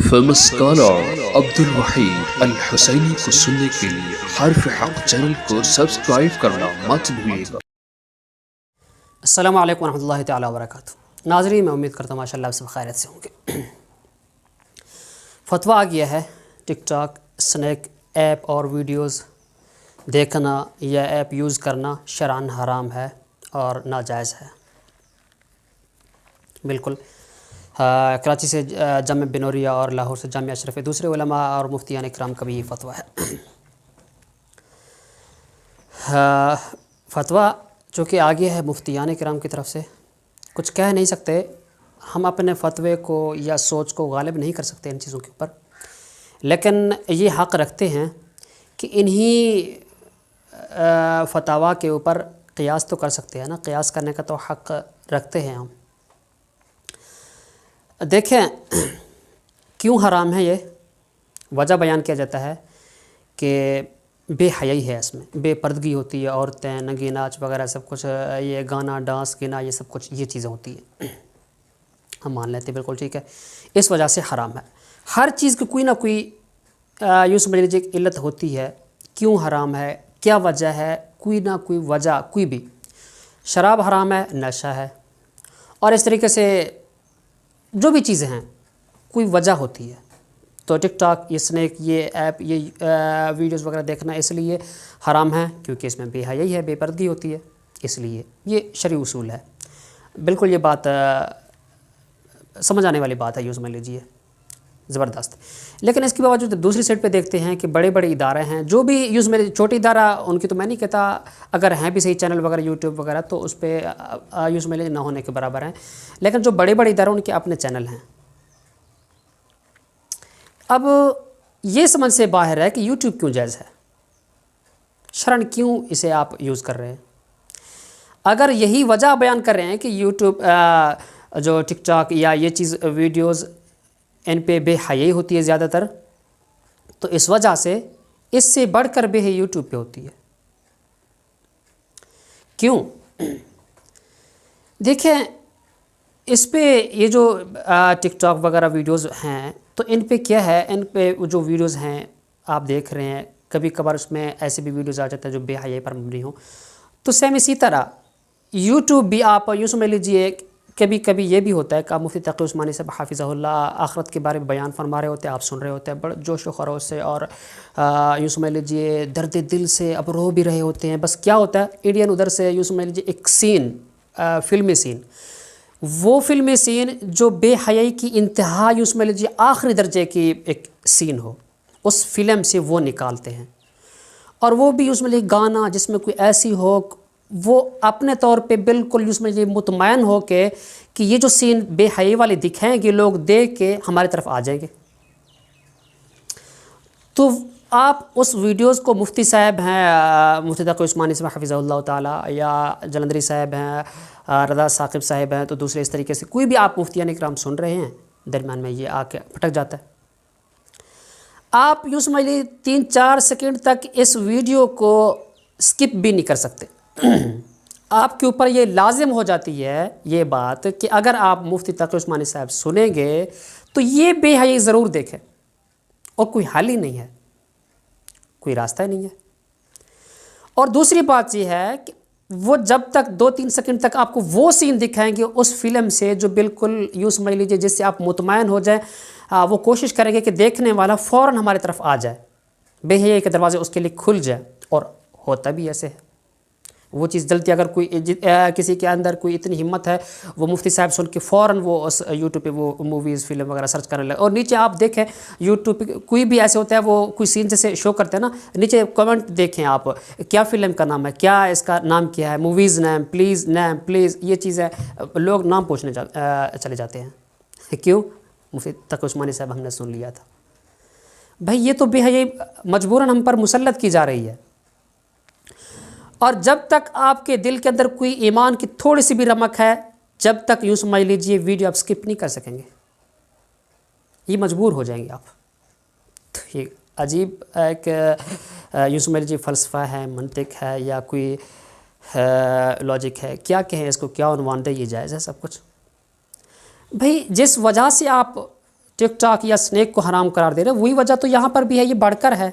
Famous scholar Abdul Waheed अल हुसैनी को सुनने के लिए हर्फ हक चैनल को सब्सक्राइब करना मत भूलिएगा। अस्सलामु अलैकुम वरहमतुल्लाहि तआला वबरकातुहू। नाज़रीन, मैं उम्मीद करता हूँ माशाअल्लाह आप सब खैरियत से होंगे। फतवा आ गया है, टिकटॉक, स्नैक ऐप और वीडियोस देखना या ऐप यूज़ करना शरअन हराम है और नाजायज़ है। बिल्कुल कराची से जामिया बिनौरिया और लाहौर से जामिया अशरफ, दूसरे उलमा और मुफ्तियान इकराम का भी ये फतवा है। फतवा जो कि आ गया है मुफ्तियान इकराम की तरफ से, कुछ कह नहीं सकते। हम अपने फतवे को या सोच को गालिब नहीं कर सकते इन चीज़ों के ऊपर, लेकिन ये हक़ रखते हैं कि इन्हीं फतावा के ऊपर क़ियास तो कर सकते हैं ना। क़ियास करने का तो हक़ रखते हैं हम। देखें क्यों हराम है, ये वजह बयान किया जाता है कि बेहयाई है, इसमें बेपर्दगी होती है, औरतें नंगी नाच वगैरह सब कुछ, ये गाना डांस गिना ये सब कुछ ये चीज़ें होती है। हम मान लेते हैं बिल्कुल ठीक है, इस वजह से हराम है। हर चीज़ की कोई ना कोई यूँ समझ लीजिए एक इल्लत होती है क्यों हराम है, क्या वजह है, कोई ना कोई वजह कोई भी। शराब हराम है, नशा है, और इस तरीके से जो भी चीज़ें हैं कोई वजह होती है। तो टिकटॉक, ये स्नैक, ये ऐप, ये वीडियोस वगैरह देखना इसलिए हराम है क्योंकि इसमें बेहयाई है, बेपर्दगी होती है, इसलिए ये शरई उसूल है। बिल्कुल ये बात समझ आने वाली बात है, यूँ समझ लीजिए, ज़बरदस्त। लेकिन इसके बावजूद दूसरी साइड पे देखते हैं कि बड़े बड़े इदारे हैं जो भी यूज़ में, छोटे इदारा उनकी तो मैं नहीं कहता, अगर हैं भी सही चैनल वगैरह यूट्यूब वगैरह तो उस पर यूज़ में ना होने के बराबर हैं, लेकिन जो बड़े बड़े इदारे उनके अपने चैनल हैं। अब ये समझ से बाहर है कि यूट्यूब क्यों जायज़ है, शरन क्यों इसे आप यूज़ कर रहे हैं। अगर यही वजह बयान कर रहे हैं कि यूट्यूब जो टिकटॉक या ये चीज़ वीडियोज़ इन पे बेहयाई होती है ज़्यादातर, तो इस वजह से इससे बढ़कर बेहयाई यूट्यूब पे होती है। क्यों? देखें इस पे ये जो टिकटॉक वगैरह वीडियोस हैं तो इन पे क्या है, इन पे जो वीडियोस हैं आप देख रहे हैं, कभी कभार उसमें ऐसे भी वीडियोस आ जाते हैं जो बेहयाई पर मबनी हो। तो सेम इसी तरह यूट्यूब भी आप यूँ समझ लीजिए, कभी कभी ये भी होता है कि मुफ्ती तक़ी उस्मानी साहब हाफ़िज़हुल्लाह आख़िरत के बारे में बयान फरमा रहे होते हैं, आप सुन रहे होते हैं बड़े जोश व खरोश से, और यूँ समझ लीजिए दर्द दिल से अब रो भी रहे होते हैं। बस क्या होता है, इंडियन उधर से यूँ समझ लीजिए एक सीन, फ़िल्मी सीन, वो फ़िल्मी सीन जो बेहयाई की इंतहा, यूँ समझ लीजिए आखिरी दर्जे की एक सीन हो, उस फ़िल्म से वो निकालते हैं। और वो भी यूँ समझ लीजिए गाना जिसमें कोई ऐसी हो, वो अपने तौर पे बिल्कुल यूँ समझ लीजिए मुतमैन हो के कि ये जो सीन बेहयाई वाले दिखाएंगे, लोग देख के हमारी तरफ आ जाएंगे। तो आप उस वीडियोस को, मुफ्ती साहब हैं मुफ्ती तक़ी उस्मानी साहब हाफ़िज़हुल्लाह ताला, या जलंधरी साहब हैं, रज़ा साक़िब साहब हैं, तो दूसरे इस तरीके से कोई भी आप मुफ्तियान इकराम सुन रहे हैं, दरमियान में ये आके फटक जाता है। आप यूँ समझ लीजिए 3-4 सेकंड तक इस वीडियो को स्किप भी नहीं कर सकते। आपके ऊपर ये लाजिम हो जाती है ये बात कि अगर आप मुफ्ती तक़ी उस्मानी साहब सुनेंगे तो ये बेहयाई ज़रूर देखें, और कोई हल ही नहीं है, कोई रास्ता ही नहीं है। और दूसरी बात ये है कि वो जब तक 2-3 सेकंड तक आपको वो सीन दिखाएंगे उस फिल्म से जो बिल्कुल यूँ समझ लीजिए जिससे आप मुतमैन हो जाए, वो कोशिश करेंगे कि देखने वाला फ़ौरन हमारी तरफ आ जाए, बेहयाई के दरवाज़े उसके लिए खुल जाए। और होता भी ऐसे है, वो चीज़ जल्दी, अगर कोई किसी के अंदर कोई इतनी हिम्मत है, वो मुफ्ती साहब सुन के फ़ौरन वो उस यूट्यूब पे वो मूवीज़ फिल्म वगैरह सर्च करने लगे। और नीचे आप देखें यूट्यूब पे कोई भी ऐसे होता है, वो कोई सीन जैसे शो करते हैं ना, नीचे कमेंट देखें आप, क्या फ़िल्म का नाम है, क्या इसका नाम क्या है, मूवीज़ नेम प्लीज़, ये चीज़ है, लोग नाम पूछने चले जाते हैं। क्यों? मुफ्ती तक़ी उस्मानी साहब हमने सुन लिया था। भाई ये तो बेहयाई मजबूरन हम पर मुसल्लत की जा रही है, और जब तक आपके दिल के अंदर कोई ईमान की थोड़ी सी भी रमक है, जब तक यूँ समझ लीजिए वीडियो आप स्किप नहीं कर सकेंगे, ये मजबूर हो जाएंगे आप। तो ये अजीब एक यूँ समझ लीजिए फ़लसफ़ा है, मंतिक है, या कोई लॉजिक है, क्या कहें इसको, क्या उन्वान दे, ये जायज़ है सब कुछ। भाई जिस वजह से आप टिक टॉक या स्नैक को हराम करार दे रहे हैं, वही वजह तो यहाँ पर भी है, ये बढ़कर है।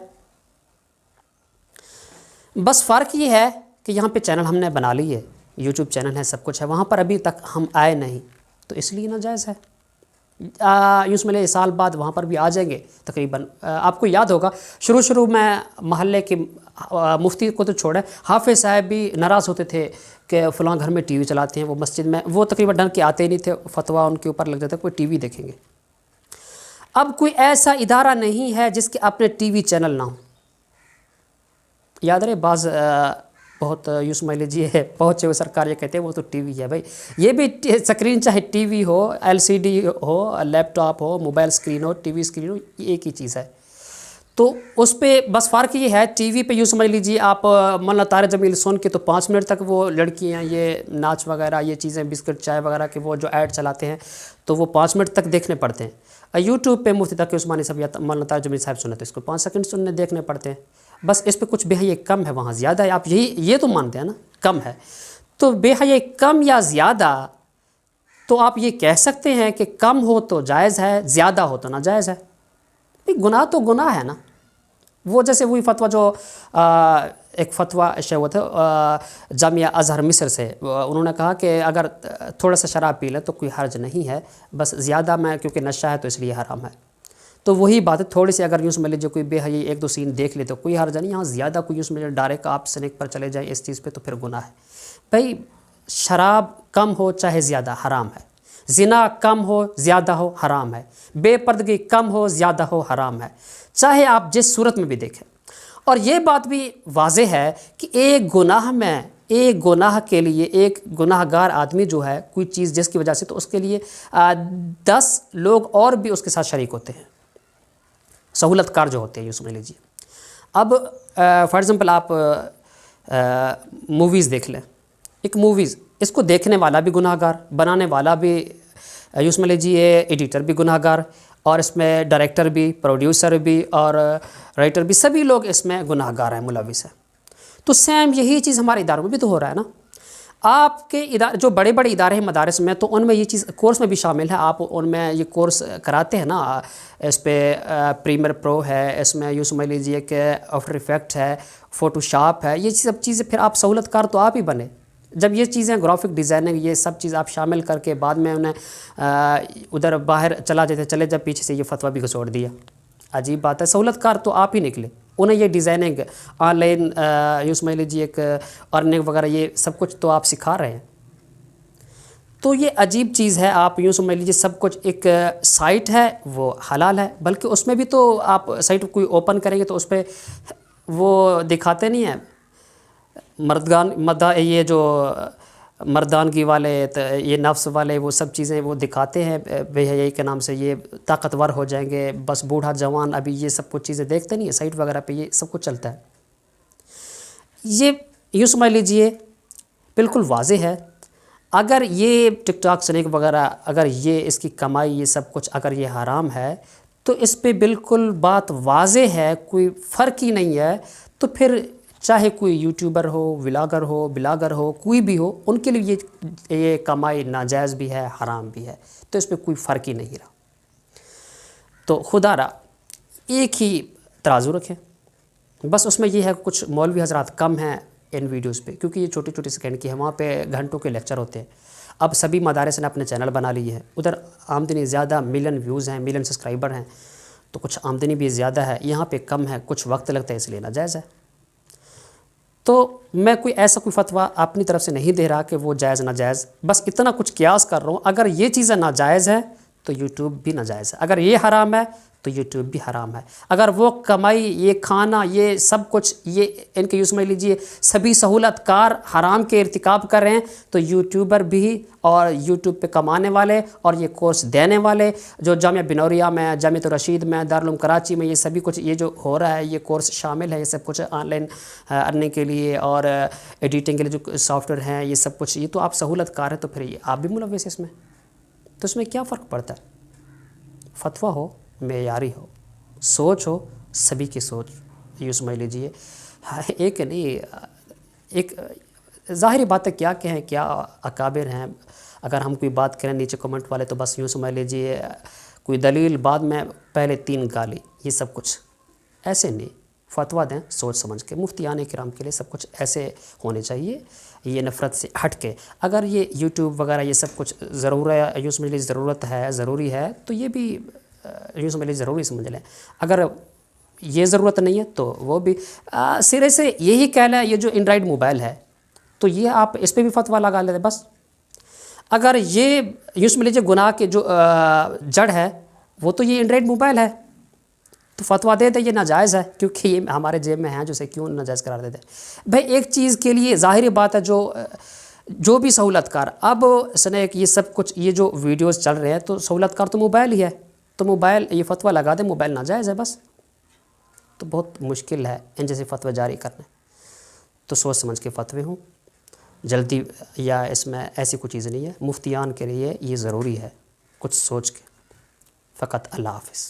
बस फ़र्क ये है कि यहाँ पे चैनल हमने बना ली है, यूट्यूब चैनल है, सब कुछ है, वहाँ पर अभी तक हम आए नहीं, तो इसलिए नाजायज़ है। यूँ समझ लें साल बाद वहाँ पर भी आ जाएंगे तकरीबन। आपको याद होगा शुरू में महल्ले के मुफ्ती को तो छोड़े, हाफिज़ साहब भी नाराज़ होते थे कि फ़लाँ घर में टीवी चलाते हैं, वो मस्जिद में वो तकरीबन ढंग के आते ही नहीं थे, फतवा उनके ऊपर लग जाता कोई टीवी देखेंगे। अब कोई ऐसा इदारा नहीं है जिसके अपने टीवी चैनल ना हो। याद रहे बाज़ बहुत यूँ समझ लीजिए पहुँचे हुए सरकार ये कहते हैं वो तो टीवी है। भाई ये भी स्क्रीन, चाहे टीवी हो, एलसीडी हो, लैपटॉप हो, मोबाइल स्क्रीन हो, टीवी स्क्रीन हो, ये एक ही चीज़ है। तो उस पर बस फ़र्क ये है, टीवी पे यूँ समझ लीजिए आप मन तारे जमील सुन के तो 5 मिनट तक वो लड़कियाँ ये नाच वगैरह ये चीज़ें बिस्किट चाय वगैरह के वो जो ऐड चलाते हैं तो वो 5 मिनट तक देखने पड़ते हैं। यूट्यूब पे मुफ्ती तकी उस्मानी साहब या मौलाना तारिक जमील साहब सुने तो इसको 5 सेकंड सुनने देखने पड़ते हैं। बस इस पे कुछ बेहया कम है, वहाँ ज़्यादा है। आप ये तो मानते हैं ना कम है, तो बेहया कम या ज़्यादा तो आप ये कह सकते हैं कि कम हो तो जायज़ है, ज़्यादा हो तो नाजायज़ है। गुनाह तो गुनाह है ना। वो जैसे वही फतवा जो एक फतवा शेयर हुआ था जामिया अज़हर मिस्र से, उन्होंने कहा कि अगर थोड़ा सा शराब पी ले तो कोई हर्ज नहीं है, बस ज़्यादा में क्योंकि नशा है तो इसलिए हराम है। तो वही बात है, थोड़ी सी अगर यूँ समझ लीजिए कोई बेहयाई 1-2 सीन देख ले तो कोई हर्ज नहीं। यहाँ ज़्यादा कोई यूँ समझ लीजिए डायरेक्ट आप स्नैक पर चले जाएँ इस चीज़ पे तो फिर गुनाह है। भाई शराब कम हो चाहे ज़्यादा हराम है, ज़िना कम हो ज़्यादा हो हराम है, बेपर्दगी कम हो ज़्यादा हो हराम है, चाहे आप जिस सूरत में भी देखें। और ये बात भी वाज़ेह है कि एक गुनाह के लिए एक गुनाहगार आदमी जो है कोई चीज़ जिसकी वजह से, तो उसके लिए 10 लोग और भी उसके साथ शरीक होते हैं, सहूलतकार जो होते हैं, यूँ समझ लीजिए। अब फॉर एग्ज़ाम्पल आप मूवीज़ देख लें, एक मूवीज़ इसको देखने वाला भी गुनाहगार, बनाने वाला भी यूँ समझ लीजिए, एडिटर भी गुनाहगार, और इसमें डायरेक्टर भी, प्रोड्यूसर भी और राइटर भी, सभी लोग इसमें गुनाहगार हैं, मुलविस हैं। तो सेम यही चीज़ हमारे इदारों में भी तो हो रहा है ना। आपके इदारे जो बड़े बड़े इदारे हैं मदारस में, तो उनमें ये चीज़ कोर्स में भी शामिल है। आप उनमें ये कोर्स कराते हैं ना, इस पर प्रीमियर प्रो है, इसमें यूँ समझ लीजिए कि आफ्टर इफेक्ट है, फ़ोटोशॉप है, ये सब चीज़ें फिर आप सहूलतकार तो आप ही बने। जब ये चीज़ें ग्राफिक डिज़ाइनिंग ये सब चीज़ आप शामिल करके बाद में उन्हें उधर बाहर चले जब पीछे से ये फतवा भी घसोड़ दिया, अजीब बात है। सहूलतकार तो आप ही निकले, उन्हें ये डिज़ाइनिंग ऑनलाइन यूँ समझ लीजिए एक अर्निंग वगैरह ये सब कुछ तो आप सिखा रहे हैं। तो ये अजीब चीज़ है। आप यूँ समझ लीजिए सब कुछ एक साइट है वो हलाल है, बल्कि उसमें भी तो आप साइट कोई ओपन करेंगे तो उस पर वो दिखाते नहीं है ये जो मर्दानगी वाले ये नफ्स वाले वो सब चीज़ें वो दिखाते हैं बेहयाई के नाम से, ये ताकतवर हो जाएंगे, बस बूढ़ा जवान अभी ये सब कुछ चीज़ें देखते नहीं है, साइट वगैरह पे ये सब कुछ चलता है। ये यूँ समझ लीजिए बिल्कुल वाज़ेह है। अगर ये टिकटॉक स्नैक वगैरह अगर ये इसकी कमाई ये सब कुछ अगर ये हराम है तो इस पे बिल्कुल बात वाज़ेह है, कोई फ़र्क ही नहीं है। तो फिर चाहे कोई यूट्यूबर हो, ब्लॉगर हो, कोई भी हो, उनके लिए ये कमाई नाजायज़ भी है, हराम भी है, तो इस पर कोई फ़र्क ही नहीं रहा। तो खुदारा एक ही तराजू रखें, बस उसमें ये है कुछ मौलवी हजरात कम हैं इन वीडियोस पे, क्योंकि ये छोटी छोटी सेकंड की है, वहाँ पे घंटों के लेक्चर होते हैं। अब सभी मदारस ने अपने चैनल बना लिए हैं, उधर आमदनी ज़्यादा, मिलियन व्यूज़ हैं, मिलियन सब्सक्राइबर हैं, तो कुछ आमदनी भी ज़्यादा है, यहाँ पे कम है, कुछ वक्त लगता है, इसलिए नाजायज़ है। तो मैं कोई ऐसा कोई फतवा अपनी तरफ से नहीं दे रहा कि वो जायज़ नाजायज़, बस इतना कुछ कियास कर रहा हूँ। अगर ये चीज़ें नाजायज़ है तो यूट्यूब भी नाजायज़ है, अगर ये हराम है तो यूट्यूब भी हराम है। अगर वो कमाई, ये खाना, ये सब कुछ, ये इनके यूँ समझ लीजिए सभी सहूलतकार हराम के इर्तिकाब कर रहे हैं, तो यूट्यूबर भी और यूट्यूब पे कमाने वाले और ये कोर्स देने वाले जो जामिया बिनौरिया में, जामिया रशीद में, दारुल उलूम कराची में, ये सभी कुछ ये जो हो रहा है, ये कोर्स शामिल है, ये सब कुछ ऑनलाइन अर्निंग के लिए और एडिटिंग के लिए जो सॉफ्टवेयर हैं, ये सब कुछ, ये तो आप सहूलतकार हैं, तो फिर ये आप भी मुलव्वस इसमें, तो इसमें क्या फ़र्क पड़ता है? फतवा हो, मेयारी हो, सोच हो, सभी की सोच यूँ समझ लीजिए, एक नहीं, एक ज़ाहिरी बात है, क्या कहें, क्या अकाबिर हैं। अगर हम कोई बात करें नीचे कमेंट वाले तो बस यूँ समझ लीजिए کوئی دلیل بعد میں پہلے 3 گالی، یہ سب کچھ ایسے نہیں. فتویٰ دیں سوچ سمجھ کے. مفتیان کرام کے لیے سب کچھ ایسے ہونے چاہیے، یہ نفرت سے ہٹ کے. اگر یہ یوٹیوب وغیرہ یہ سب کچھ یوں سمجھ لیجیے ضرورت ہے، ضروری ہے، تو یہ بھی یوں سمجھ لیجیے ضروری سمجھ لیں. اگر یہ ضرورت نہیں ہے تو وہ بھی سرے سے یہی کہہ لیں. یہ جو اینڈرائڈ موبائل ہے تو یہ آپ اس پہ بھی فتویٰ لگا لیتے بس. اگر یہ یوں سمجھ لیجیے گناہ کے جو جڑ ہے وہ تو یہ اینڈرائڈ موبائل ہے، تو فتویٰ دے دے یہ ناجائز ہے کیونکہ یہ ہمارے جیب میں ہیں، جو اسے کیوں ناجائز قرار دیتے ہیں. بھائی ایک چیز کے لیے ظاہری بات ہے جو بھی سہولت کار، اب سنے کہ یہ سب کچھ یہ جو ویڈیوز چل رہے ہیں تو سہولت کار تو موبائل ہی ہے، تو موبائل یہ فتویٰ لگا دے موبائل ناجائز ہے بس. تو بہت مشکل ہے ان جیسے فتوے جاری کرنے. تو سوچ سمجھ کے فتوے ہوں، جلدی یا اس میں ایسی کوئی چیز نہیں ہے. مفتیان کے لیے یہ ضروری ہے کچھ سوچ کے. فقط اللہ حافظ.